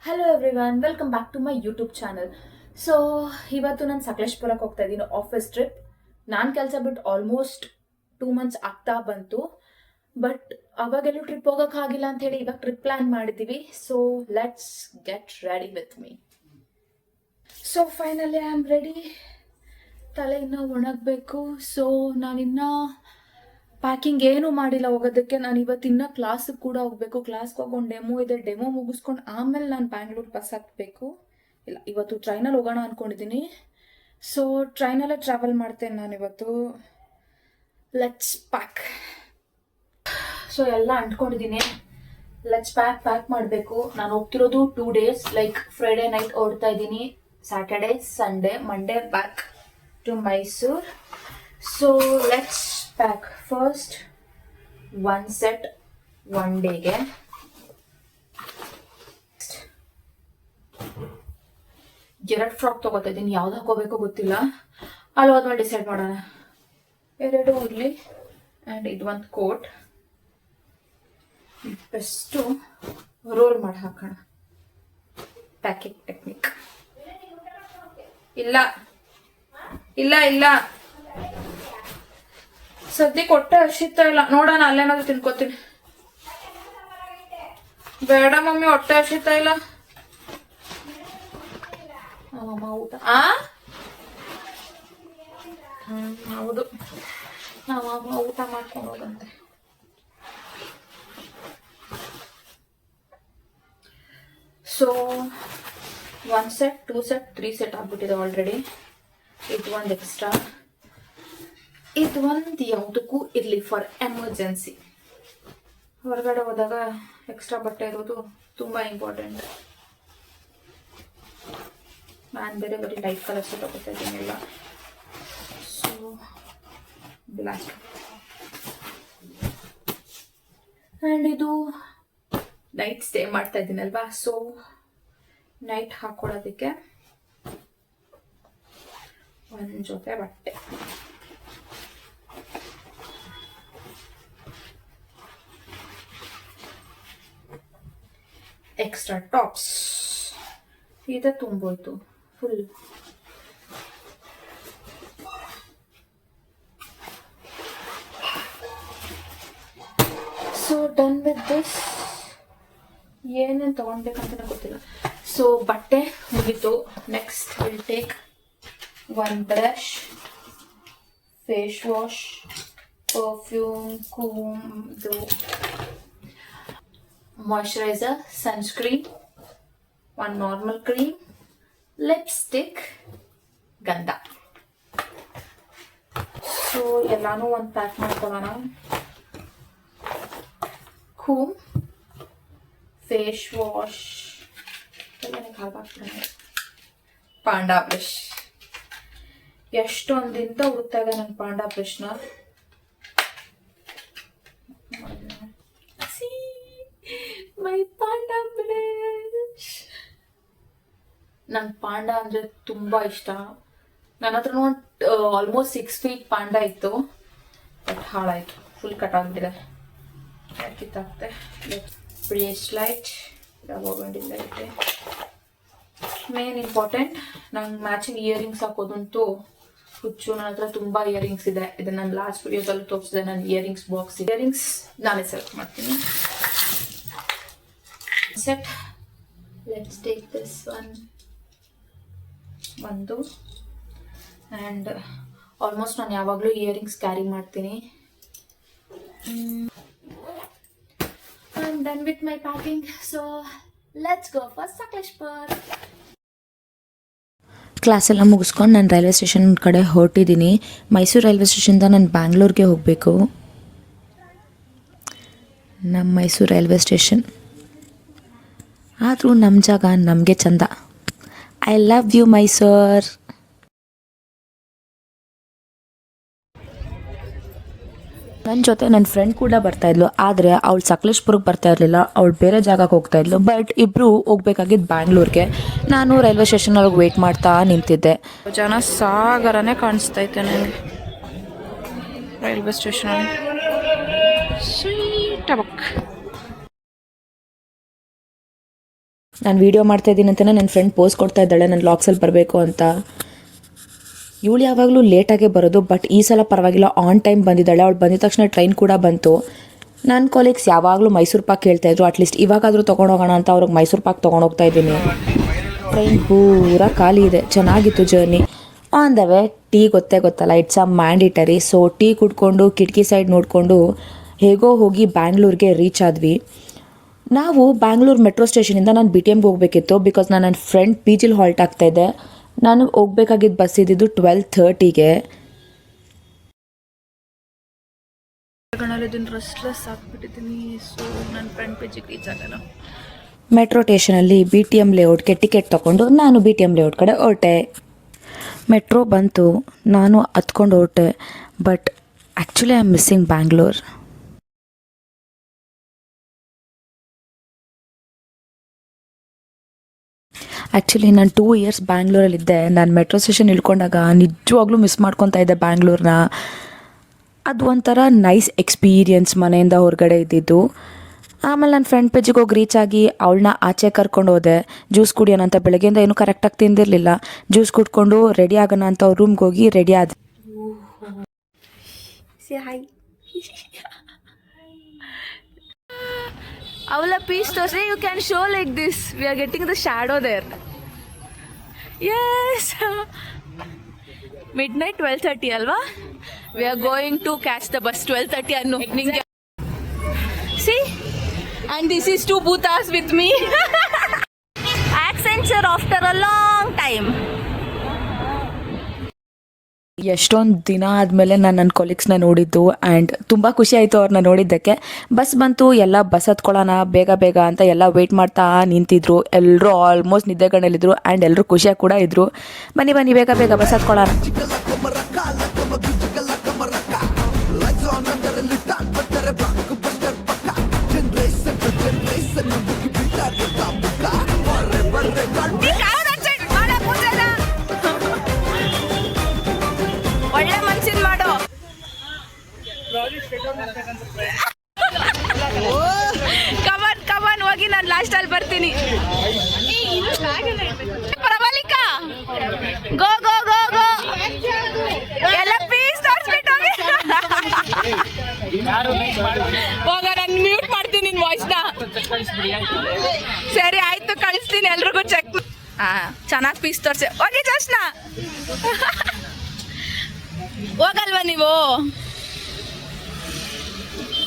Hello everyone, welcome back to my YouTube channel. So ಇವತ್ತು ನಾನು ಸಕಲೇಶ್ಪುರಕ್ಕೆ ಹೋಗ್ತಾ ಇದ್ದೀನಿ ಆಫೀಸ್ ಟ್ರಿಪ್. ನಾನು ಕೆಲಸ ಬಿಟ್ಟು ಆಲ್ಮೋಸ್ಟ್ 2 months ಆಗ್ತಾ ಬಂತು. ಬಟ್ ಅವಾಗೆಲ್ಲೂ ಟ್ರಿಪ್ ಹೋಗೋಕ್ಕಾಗಿಲ್ಲ ಅಂತ ಹೇಳಿ ಇವಾಗ ಟ್ರಿಪ್ ಪ್ಲಾನ್ ಮಾಡಿದ್ದೀವಿ. So let's get ready with me. So finally I am ready. ತಲೆ ಇನ್ನೂ ಒಣಗಬೇಕು. ಸೊ ನಾನಿನ್ನ ಪ್ಯಾಕಿಂಗ್ ಏನೂ ಮಾಡಿಲ್ಲ ಹೋಗೋದಕ್ಕೆ. ನಾನು ಇವತ್ತಿನ್ನ ಕ್ಲಾಸಿಗೆ ಕೂಡ ಹೋಗಬೇಕು. ಕ್ಲಾಸ್ಗೆ ಹೋಗೊಂಡು ಡೆಮೋ ಇದೆ, ಡೆಮೋ ಮುಗಿಸ್ಕೊಂಡು ಆಮೇಲೆ ನಾನು ಬ್ಯಾಂಗ್ಳೂರ್ ಬಸ್ ಹತ್ತಬೇಕು. ಇಲ್ಲ, ಇವತ್ತು ಟ್ರೈನಲ್ಲಿ ಹೋಗೋಣ ಅಂದ್ಕೊಂಡಿದ್ದೀನಿ. ಸೊ ಟ್ರೈನಲ್ಲೇ ಟ್ರಾವೆಲ್ ಮಾಡ್ತೇನೆ ನಾನು ಇವತ್ತು. Let's pack. ಸೊ ಎಲ್ಲ ಅಂಟ್ಕೊಂಡಿದ್ದೀನಿ. ಲೆಟ್ಸ್ ಪ್ಯಾಕ್ ಮಾಡಬೇಕು. ನಾನು ಹೋಗ್ತಿರೋದು 2 days, ಲೈಕ್ ಫ್ರೈಡೇ ನೈಟ್ ಹೊರಡ್ತಾ ಇದ್ದೀನಿ, Saturday Sunday Monday back to Mysore. So let's pack. First 1 set 1 dayಗೆ. ಎರಡು ಫ್ರಾಕ್ ತಗೋತಾ ಇದ್ದೀನಿ, ಯಾವ್ದು ಹಾಕೋಬೇಕೋ ಗೊತ್ತಿಲ್ಲ. ಅಲ್ಲಿ ಹೋದ್ಮೇಲೆ ಡಿಸೈಡ್ ಮಾಡೋಣ. ಎರಡು ಇರಲಿ. ಆ್ಯಂಡ್ ಇದು ಒಂದು ಕೋಟ್. ಬೆಸ್ಟು ರೋಲ್ ಮಾಡಿ ಹಾಕೋಣ. Packing technique. ಇಲ್ಲ ಇಲ್ಲ ಇಲ್ಲ, ಸದ್ಯಕ್ಕೆ ಹೊಟ್ಟೆ ಹಸಿತಾ ಇಲ್ಲ. ನೋಡೋಣ, ಅಲ್ಲೇನಾದ್ರು ತಿನ್ಕೋತೀನಿ. ಬೇಡ ಮಮ್ಮಿ, ಹೊಟ್ಟೆ ಹಸಿತಾ ಇಲ್ಲ. ನಮ್ಮಮ್ಮ ಊಟ ಹೌದು, ನಮ್ಮಮ್ಮ ಊಟ ಮಾಡ್ಕೊಂಡು ಹೋದಂತೆ. ಸೊ 1 set 2 set 3 set ಆಗ್ಬಿಟ್ಟಿದೆ ಆಲ್ರೆಡಿ. ಇದು ಒಂದು ಎಕ್ಸ್ಟ್ರಾ. ಇದು ಒಂದು ಯಾವುದಕ್ಕೂ ಇರಲಿ, ಫಾರ್ ಎಮರ್ಜೆನ್ಸಿ. ಹೊರಗಡೆ ಹೋದಾಗ ಎಕ್ಸ್ಟ್ರಾ ಬಟ್ಟೆ ಇರೋದು ತುಂಬ ಇಂಪಾರ್ಟೆಂಟ್. ನಾನು ಬೇರೆ ಬರೀ ಲೈಟ್ ಕಲರ್ಸ್ ತಗೋತಾ ಇದ್ದೀನಿಲ್ಲ. So black. ಆ್ಯಂಡ್ ಇದು ನೈಟ್ ಸ್ಟೇ ಮಾಡ್ತಾ ಇದ್ದೀನಲ್ವಾ, ಸೊ ನೈಟ್ ಹಾಕೊಳ್ಳೋದಕ್ಕೆ ಒಂದು ಜೊತೆ ಬಟ್ಟೆ. ಎಕ್ಸ್ಟ್ರಾ ಟಾಪ್ಸ್ ಇದೆ, ತುಂಬೋಯ್ತು full. So done with this. ಏನೇನು ತಗೊಳ್ಬೇಕಂತ ಗೊತ್ತಿಲ್ಲ. ಸೊ ಬಟ್ಟೆ ಮುಗೀತು. Next will take 1 brush, face wash, perfume, ಕೂಮ್ದು, moisturiser, sunscreen, 1 normal cream, lipstick, ಗಂಧ. ಸೊ ಎಲ್ಲಾನು ಒಂದು ಪ್ಯಾಕ್ ಮಾಡ್ಕೊಳ್ಳೋಣ. ಕೂಮ್, ಫೇಸ್ ವಾಶ್, ಪಾಂಡಾ ಬ್ರಷ್. ಎಷ್ಟೊಂದಿಂದ ಹುಡುಕ್ತಾ ಇದೆ ನನ್ನ ಪಾಂಡಾ ಬ್ರಷ್ನ. My panda brush. ನಂಗೆ ಪಾಂಡಾ ಅಂದರೆ ತುಂಬ ಇಷ್ಟ. ನನ್ನ ಹತ್ರ ಆಲ್ಮೋಸ್ಟ್ 6 feet ಪಾಂಡಾ ಇತ್ತು, ಬಟ್ ಹಾಳಾಯಿತು, ಫುಲ್ ಕಟ್ ಆಗಿಬಿಟ್ಟಿದೆ. ಕಿತ್ತಾಗ್ತೆ. ಬ್ರೇಸ್ಲೈಟ್, ಯಾವಾಗಂಡಿಲ್ಲ ಐತೆ. ಮೇನ್ ಇಂಪಾರ್ಟೆಂಟ್, ನಂಗೆ ಮ್ಯಾಚಿಂಗ್ ಇಯರಿಂಗ್ಸ್ ಹಾಕೋದಂತೂ ಹುಚ್ಚು. ನನ್ನ ಹತ್ರ ತುಂಬ ಇಯರಿಂಗ್ಸ್ ಇದೆ. ಇದನ್ನ ನಾನು ಲಾಸ್ಟ್ ವಿಡಿಯೋದಲ್ಲೂ ತೋರಿಸಿದೆ. ನನ್ನ ಇಯರಿಂಗ್ಸ್ ಬಾಕ್ಸ್. ಇಯರಿಂಗ್ಸ್ ನಾನೇ ಸೆಲೆಕ್ಟ್ ಮಾಡ್ತೀನಿ. ಸೆಟ್. ಲೆಟ್ಸ್ ಟೇಕ್ ದಿಸ್ ಒಂದು. ಆ್ಯಂಡ್ ಆಲ್ಮೋಸ್ಟ್ ನಾನು ಯಾವಾಗಲೂ ಇಯರಿಂಗ್ಸ್ ಕ್ಯಾರಿ ಮಾಡ್ತೀನಿ. I'm done with my packing. So let's go for Sakleshpur. Class ಎಲ್ಲ ಮುಗಿಸ್ಕೊಂಡು ನಾನು ರೈಲ್ವೆ ಸ್ಟೇಷನ್ ಕಡೆ ಹೊರಟಿದ್ದೀನಿ. ಮೈಸೂರು ರೈಲ್ವೆ ಸ್ಟೇಷನ್ದ ನಾನು ಬ್ಯಾಂಗ್ಳೂರ್ಗೆ ಹೋಗಬೇಕು. ನಮ್ಮ ಮೈಸೂರು ರೈಲ್ವೆ ಸ್ಟೇಷನ್ ಆದರೂ ನಮ್ಮ ಜಾಗ ನಮಗೆ ಚಂದ. I love you Mysore. ನನ್ನ ಜೊತೆ ನನ್ನ ಫ್ರೆಂಡ್ ಕೂಡ ಬರ್ತಾಯಿದ್ಲು, ಆದರೆ ಅವಳು ಸಕಲೇಶ್ಪುರಕ್ಕೆ ಬರ್ತಾ ಇರಲಿಲ್ಲ. ಅವಳು ಬೇರೆ ಜಾಗಕ್ಕೆ ಹೋಗ್ತಾ ಇದ್ಲು. ಬಟ್ ಇಬ್ಬರು ಹೋಗ್ಬೇಕಾಗಿದ್ದು ಬ್ಯಾಂಗ್ಳೂರ್ಗೆ. ನಾನು ರೈಲ್ವೆ ಸ್ಟೇಷನಲ್ಲಿ ವೆಯ್ಟ್ ಮಾಡ್ತಾ ನಿಂತಿದ್ದೆ. ಜನ ಸಾಗರನೇ ಕಾಣಿಸ್ತೈತೆ ನನಗೆ ರೈಲ್ವೆ ಸ್ಟೇಷನಲ್ಲಿ. ಸ್ವೀಟ್ ಅಬಕ್. ನಾನು ವೀಡಿಯೋ ಮಾಡ್ತಾಯಿದ್ದೀನಿ ಅಂತಲೇ ನನ್ನ ಫ್ರೆಂಡ್ ಪೋಸ್ಟ್ ಕೊಡ್ತಾ ಇದ್ದಾಳೆ ನಾನು ಲಾಕ್ಸಲ್ಲಿ ಬರಬೇಕು ಅಂತ. ಇವಳು ಯಾವಾಗಲೂ ಲೇಟಾಗೇ ಬರೋದು, ಬಟ್ ಈ ಸಲ ಪರವಾಗಿಲ್ಲ, ಆನ್ ಟೈಮ್ ಬಂದಿದ್ದಾಳೆ. ಅವಳು ಬಂದಿದ ತಕ್ಷಣ ಟ್ರೈನ್ ಕೂಡ ಬಂತು. ನನ್ನ ಕೊಲೀಗ್ಸ್ ಯಾವಾಗಲೂ ಮೈಸೂರು ಪಾಕ್ ಹೇಳ್ತಾಯಿದ್ರು, ಅಟ್ಲೀಸ್ಟ್ ಇವಾಗಾದರೂ ತೊಗೊಂಡೋಗೋಣ ಅಂತ ಅವ್ರಿಗೆ ಮೈಸೂರು ಪಾಕ್ ತೊಗೊಂಡೋಗ್ತಾ ಇದ್ದೀನಿ. ಟ್ರೈನ್ ಪೂರ ಖಾಲಿ ಇದೆ, ಚೆನ್ನಾಗಿತ್ತು journey. On the way tea ಗೊತ್ತಲ್ಲ, it's a mandatory. So tea ಕುಡ್ಕೊಂಡು ಕಿಟಕಿ ಸೈಡ್ ನೋಡಿಕೊಂಡು ಹೇಗೋ ಹೋಗಿ ಬ್ಯಾಂಗ್ಳೂರಿಗೆ ರೀಚ್ ಆದ್ವಿ. ನಾವು ಬ್ಯಾಂಗ್ಳೂರು ಮೆಟ್ರೋ ಸ್ಟೇಷನಿಂದ ನಾನು BTMಗೆ ಹೋಗಬೇಕಿತ್ತು, ಬಿಕಾಸ್ ನಾನು ನನ್ನ ಫ್ರೆಂಡ್ PGಲಿ ಹಾಲ್ಟ್ ಆಗ್ತಾಯಿದ್ದೆ. ನಾನು ಹೋಗ್ಬೇಕಾಗಿದ್ದು ಬಸ್ ಇದ್ದಿದ್ದು 12:30ಗೆ. ರೆಸ್ಟ್ಲೆಸ್ ಆಗಿಬಿಟ್ಟಿದ್ದೀನಿ. ಸೊ ನನ್ನ ಫ್ರೆಂಡ್ PGಗೆ ರೀಚ್ ಆಗೋಣ. ಮೆಟ್ರೋ ಸ್ಟೇಷನಲ್ಲಿ BTM ಲೇಔಟ್ಗೆ ಟಿಕೆಟ್ ತೊಗೊಂಡು ನಾನು BTM ಲೇಔಟ್ ಕಡೆ ಹೊರಟೆ. ಮೆಟ್ರೋ ಬಂತು, ನಾನು ಹತ್ಕೊಂಡು ಹೊರಟೆ. But actually I am missing Bangalore. Actually ನಾನು 2 ಇಯರ್ಸ್ ಬ್ಯಾಂಗ್ಳೂರಲ್ಲಿದ್ದೆ. ನಾನು ಮೆಟ್ರೋ ಸ್ಟೇಷನ್ ಇಳ್ಕೊಂಡಾಗ ನಿಜವಾಗ್ಲೂ ಮಿಸ್ ಮಾಡ್ಕೊತಾ ಇದ್ದೆ ಬ್ಯಾಂಗ್ಳೂರನ್ನ. ಅದು ಒಂಥರ ನೈಸ್ ಎಕ್ಸ್ಪೀರಿಯನ್ಸ್ ಮನೆಯಿಂದ ಹೊರಗಡೆ ಇದ್ದಿದ್ದು. ಆಮೇಲೆ ನನ್ನ ಫ್ರೆಂಡ್ PGಗೆ ಹೋಗಿ ರೀಚ್ ಆಗಿ ಅವಳನ್ನ ಆಚೆ ಕರ್ಕೊಂಡು ಹೋದೆ. ಜ್ಯೂಸ್ ಕುಡಿಯೋಣ ಅಂತ, ಬೆಳಗ್ಗೆಯಿಂದ ಏನೂ ಕರೆಕ್ಟಾಗಿ ತಿಂದಿರಲಿಲ್ಲ. ಜ್ಯೂಸ್ ಕುಡ್ಕೊಂಡು ರೆಡಿ ಆಗೋಣ ಅಂತ ಅವ್ರ ರೂಮ್ಗೆ ಹೋಗಿ ರೆಡಿ ಆದ. ಅವಳ ಪೀಸ್ ತೋರಿಸಿ, you can show like this. We are getting the shadow there. Yes, midnight 12:30 ಅಲ್ವಾ? We are going to catch the bus 12:30 ಅನ್ನು ನಿಂಗೆ. See, and this is two Bhutas with me. Accenture after a long time. ಎಷ್ಟೊಂದು ದಿನ ಆದಮೇಲೆ ನಾನು ನನ್ನ ಕೊಲೀಗ್ಸ್ನ ನೋಡಿದ್ದು, and ತುಂಬ ಖುಷಿ ಆಯಿತು ಅವ್ರನ್ನ ನೋಡಿದ್ದಕ್ಕೆ. ಬಸ್ ಬಂತು, ಎಲ್ಲ ಬಸ್ ಹತ್ಕೊಳ್ಳೋಣ ಬೇಗ ಅಂತ ಎಲ್ಲ ವೆಯ್ಟ್ ಮಾಡ್ತಾ ನಿಂತಿದ್ರು. ಎಲ್ಲರೂ ಆಲ್ಮೋಸ್ಟ್ ನಿದ್ದೆಗಣ್ಣಲ್ಲಿದ್ದರು, ಆ್ಯಂಡ್ ಎಲ್ಲರೂ ಖುಷಿಯಾಗಿ ಕೂಡ ಇದ್ದರು. ಬನ್ನಿ ಬೇಗ ಬಸ್ ಹತ್ಕೊಳ್ಳೋಣ. ಒಳ್ಳೆ ಮನ್ಸಿನ ಮಾಡೋ. ಕಮಾನ್ ಹೋಗಿ, ನಾನು ಲಾಸ್ಟ್ ಅಲ್ಲಿ ಬರ್ತೀನಿ. ಪ್ರಬಲಿಕಾ, ಗೋ ಎಲ್ಲ ಪೀಸ್ ತೋರಿಸ್ಬಿಟ್ಟು ಹೋಗ. ನಾನು ಮ್ಯೂಟ್ ಮಾಡ್ತೀನಿ ನಿನ್ ವಾಯ್ಸ್ನ. ಸರಿ ಆಯ್ತು, ಕಳಿಸ್ತೀನಿ ಎಲ್ರಿಗೂ ಚೆಕ್. ಚೆನ್ನಾಗಿ ಪೀಸ್ ತೋರಿಸಿ ಹೋಗಿ. ಜಸ್ನ ಹೋಗಲ್ವಾ ನೀವು?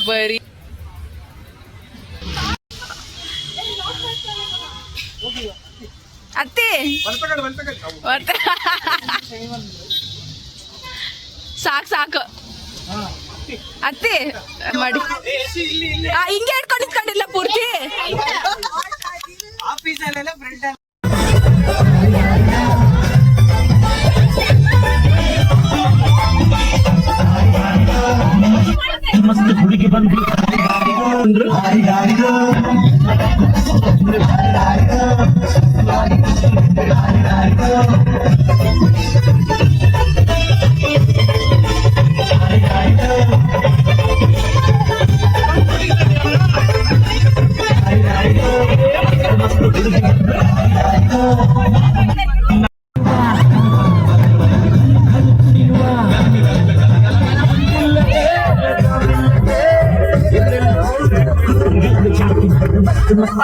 ಬರೀ ಅತ್ತಿ ಸಾಕು ಅತ್ತಿ ಮಾಡಿ. ಹಿಂಗೆ ಇಟ್ಕೊಂಡಿಲ್ಲ ಪೂರ್ತಿ.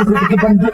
ಹುಡುಗಿ ಬಂದು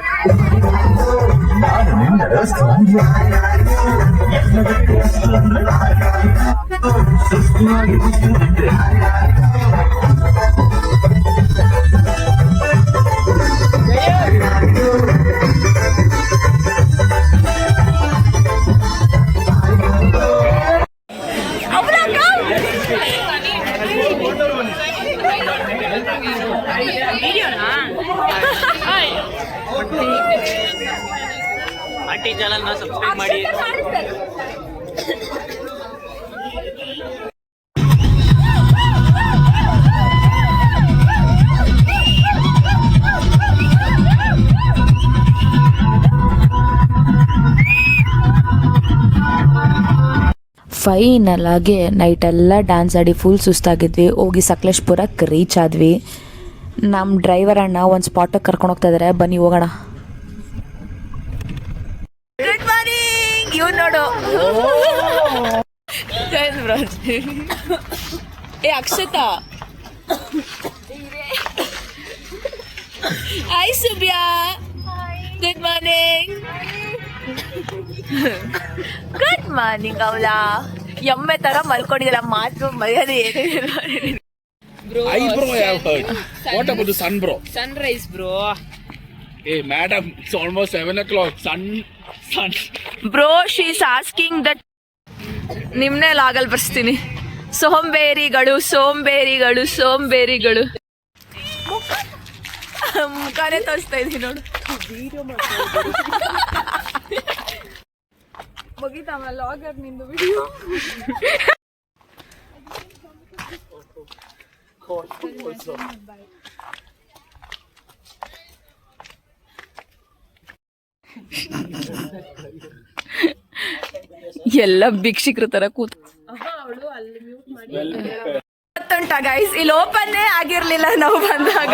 ಆಂಟಿ ಚಾನಲ್ನ ಸಬ್ಸ್ಕ್ರೈಬ್ ಮಾಡಿ. ಫೈನಲ್ ಆಗಿ ನೈಟೆಲ್ಲ ಡ್ಯಾನ್ಸ್ ಆಡಿ ಫುಲ್ ಸುಸ್ತಾಗಿದ್ವಿ. ಹೋಗಿ ಸಕಲೇಶ್ಪುರಕ್ಕೆ ರೀಚ್ ಆದ್ವಿ. ನಮ್ಮ ಡ್ರೈವರ್ ಅಣ್ಣ ಒಂದು ಸ್ಪಾಟಿಗೆ ಕರ್ಕೊಂಡು ಹೋಗ್ತಾ ಇದ್ದಾರೆ, ಬನ್ನಿ ಹೋಗೋಣ. ಇವ್ ನೋಡು ಏ Akshata hi Subya good morning good morning ಅವಳ ಎಮ್ಮೆ ತರ ಮಲ್ಕೊಂಡಿದ್ದಲ್ಲ ಮಾತು ಮರ್ಯಾದೆ ಏನಿಲ್ಲ. Eyebrow I have heard. What about the sun, bro? Sunrise bro Hey, madam, it's almost 7 o'clock. Sun. Bro she's asking that ನಿಮ್ನೆ ಲಾಗಲ್ ಬರ್ಸ್ತೀನಿ. ಸೋಂಬೇರಿಗಳು ಮುಖಾನೇ ತೋರಿಸ್ತಾ ಇದೀನಿ ನೋಡು. ಮುಗಿತಾಮ ಲಾಗರ್ ನಿಂದು ವಿಡಿಯೋ. ಎಲ್ಲ ಭಿಕ್ಷಿಕ್ರ ತರ ಕೂತ್ ಗೊತ್ತುಂಟ ಗೈಸ್, ಇಲ್ಲಿ ಓಪನ್ನೇ ಆಗಿರ್ಲಿಲ್ಲ ನಾವು ಬಂದಾಗ.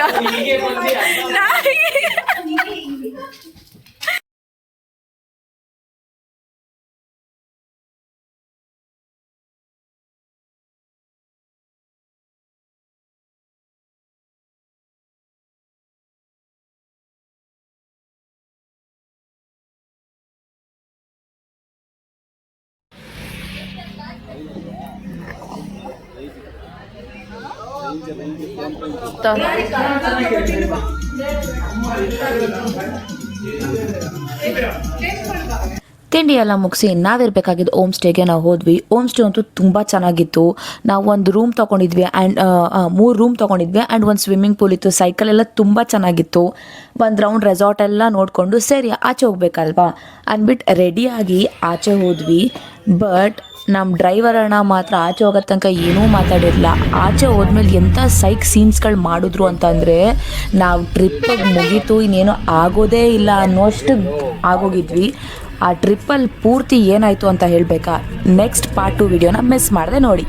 ತಿಂಡಿ ಎಲ್ಲ ಮುಗಿಸಿ ನಾವಿರಬೇಕಾಗಿದ್ದು ಹೋಮ್ ಸ್ಟೇಗೆ ನಾವು ಹೋದ್ವಿ. ಹೋಮ್ ಸ್ಟೇ ಅಂತೂ ತುಂಬ ಚೆನ್ನಾಗಿತ್ತು. ನಾವು ಒಂದು ರೂಮ್ ತೊಗೊಂಡಿದ್ವಿ ಆ್ಯಂಡ್ 3 ರೂಮ್ ತೊಗೊಂಡಿದ್ವಿ ಆ್ಯಂಡ್ ಒಂದು ಸ್ವಿಮ್ಮಿಂಗ್ ಪೂಲ್ ಇತ್ತು. ಸೈಕಲ್ ಎಲ್ಲ ತುಂಬ ಚೆನ್ನಾಗಿತ್ತು. ಒಂದು ರೌಂಡ್ ರೆಸಾರ್ಟ್ ಎಲ್ಲ ನೋಡಿಕೊಂಡು ಸರಿ ಆಚೆ ಹೋಗ್ಬೇಕಲ್ವಾ ಅಂದ್ಬಿಟ್ಟು ರೆಡಿಯಾಗಿ ಆಚೆ ಹೋದ್ವಿ. ಬಟ್ ನಮ್ಮ ಡ್ರೈವರ್ ಅಣ್ಣ ಮಾತ್ರ ಆಚೆ ಹೋಗೋ ತನಕ ಏನೂ ಮಾತಾಡಿರಲಿಲ್ಲ. ಆಚೆ ಹೋದ್ಮೇಲೆ ಎಂಥ ಸೀನ್ಸ್ಗಳು ಮಾಡಿದ್ರು ಅಂತಂದರೆ ನಾವು ಟ್ರಿಪ್ಪಿಗೆ ಮುಗೀತು ಇನ್ನೇನು ಆಗೋದೇ ಇಲ್ಲ ಅನ್ನೋಷ್ಟು ಆಗೋಗಿದ್ವಿ. ಆ ಟ್ರಿಪ್ಪಲ್ಲಿ ಪೂರ್ತಿ ಏನಾಯಿತು ಅಂತ ಹೇಳಬೇಕಾ, ನೆಕ್ಸ್ಟ್ ಪಾರ್ಟ್ 2 ವಿಡಿಯೋನ ಮಿಸ್ ಮಾಡಿದೆ ನೋಡಿ.